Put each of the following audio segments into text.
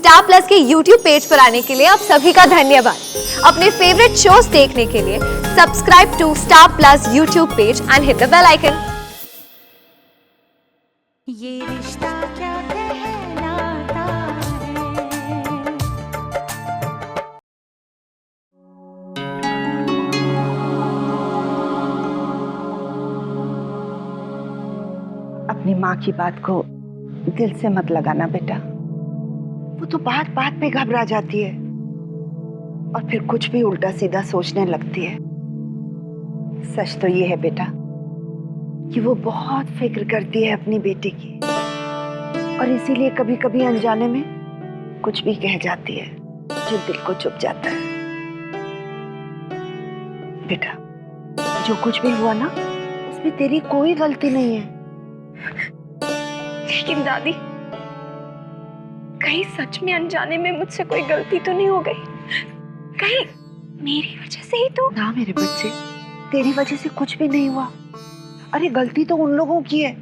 Star plus के YouTube page पर आने के लिए आप सभी का धन्यवाद। अपने फेवरेट शोज देखने के लिए subscribe to Star Plus YouTube page and hit the bell icon. ये रिश्ता क्या कहलाता है। अपनी माँ की बात को दिल से मत लगाना बेटा। वो तो बात बात पे घबरा जाती है और फिर कुछ भी उल्टा सीधा सोचने लगती है। सच तो ये है बेटा कि वो बहुत फिक्र करती है अपनी बेटी की और इसीलिए कभी कभी अनजाने में कुछ भी कह जाती है जो दिल को चुभ जाता है। बेटा जो कुछ भी हुआ ना उसमें तेरी कोई गलती नहीं है। लेकिन दादी, कहीं सच में अनजाने में मुझसे कोई गलती तो नहीं हो गई? कहीं मेरी वजह से ही तो? ना मेरे बच्चे, तेरी वजह से कुछ भी नहीं हुआ। अरे गलती तो उन लोगों की है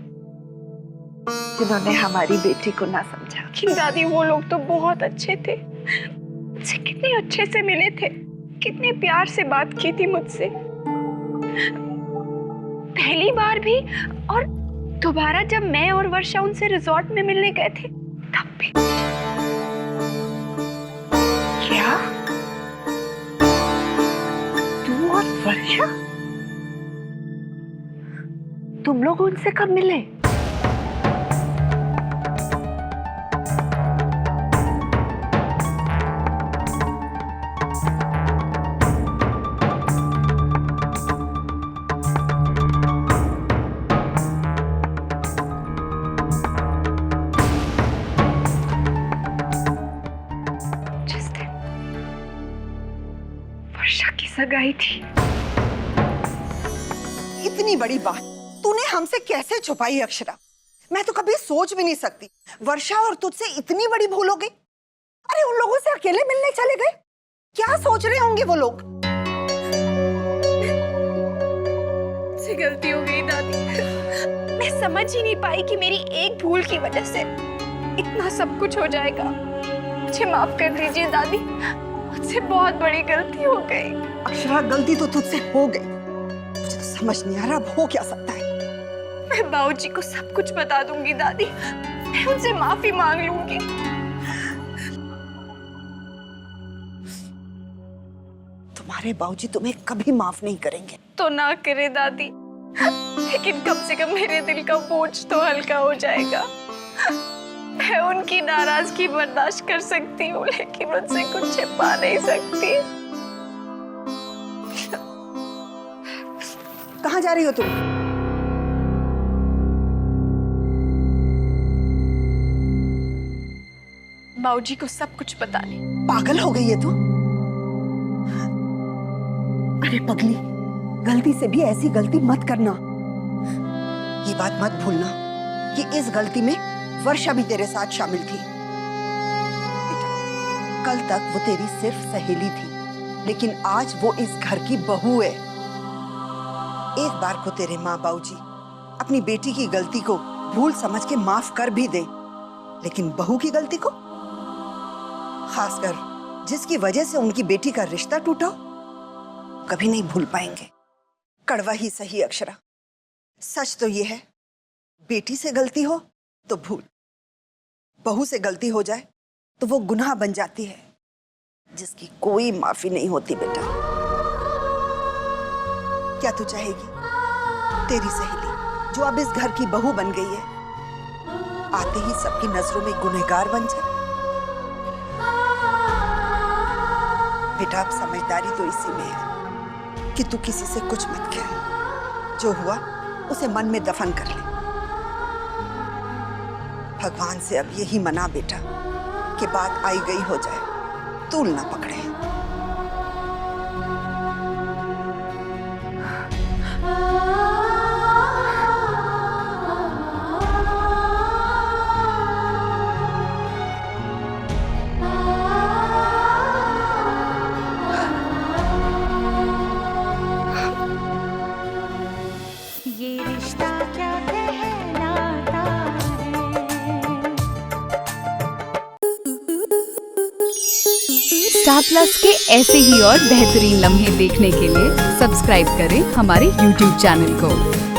जिन्होंने हमारी बेटी को ना समझा। लेकिन दादी, वो लोग तो बहुत अच्छे थे, मुझसे कितने अच्छे से मिले थे, कितने प्यार से बात की थी मुझसे, पहली बार भी और दोबारा जब मैं और वर्षा उनसे रिजॉर्ट में मिलने गए थे तब भी। क्या तू और वर्षा, तुम लोग उनसे कब मिले? जिस दिन वर्षा की सगाई थी। इतनी बड़ी बात तूने हमसे कैसे छुपाई अक्षरा? मैं तो कभी सोच भी नहीं सकती वर्षा और तुझसे इतनी बड़ी भूल हो गई। अरे उन लोगों से अकेले मिलने चले गए, क्या सोच रहे होंगे वो लोग? मुझसे गलती हो गई दादी, मैं समझ ही नहीं पाई कि मेरी एक भूल की वजह से इतना सब कुछ हो जाएगा। मुझे माफ कर दीजिए दादी, मुझसे बहुत बड़ी गलती हो गई। अक्षरा गलती तो तुझसे हो गई, मुझे तो समझ नहीं आ रहा अब हो क्या सकता है। मैं बाबूजी को सब कुछ बता दूंगी दादी, मैं उनसे माफी मांग लूंगी। तुम्हारे बाबूजी तुम्हें कभी माफ नहीं करेंगे। तो ना करे दादी, लेकिन कम से कम मेरे दिल का बोझ तो हल्का हो जाएगा। मैं उनकी नाराजगी बर्दाश्त कर सकती हूँ, लेकिन उनसे कुछ छिपा नहीं सकती। कहाँ जा रही हो तुम? बाबूजी को सब कुछ बताने। पागल हो गई है तू? अरे पगली, गलती से भी ऐसी गलती मत करना। ये बात मत भूलना कि इस गलती में वर्षा भी तेरे साथ शामिल थी। बेटा, कल तक वो तेरी सिर्फ सहेली थी, लेकिन आज वो इस घर की बहू है। एक बार को तेरे माँ बाबूजी अपनी बेटी की गलती को भूल समझ के माफ कर भी दे, लेकिन बहू की गलती को, खासकर जिसकी वजह से उनकी बेटी का रिश्ता टूटा, कभी नहीं भूल पाएंगे। कड़वा ही सही अक्षरा, सच तो ये है बेटी से गलती हो तो भूल, बहू से गलती हो जाए तो वो गुनाह बन जाती है जिसकी कोई माफी नहीं होती। बेटा, क्या तू चाहेगी तेरी सहेली जो अब इस घर की बहू बन गई है आते ही सबकी नजरों में गुनहगार बन जाए? बेटा, अब समझदारी तो इसी में है कि तू किसी से कुछ मत कह, जो हुआ उसे मन में दफन कर ले। भगवान से अब यही मना बेटा कि बात आई गई हो जाए, तूल ना पकड़े। ये रिश्ता क्या कहलाता है। स्टार प्लस के ऐसे ही और बेहतरीन लम्हे देखने के लिए सब्सक्राइब करें हमारे YouTube चैनल को।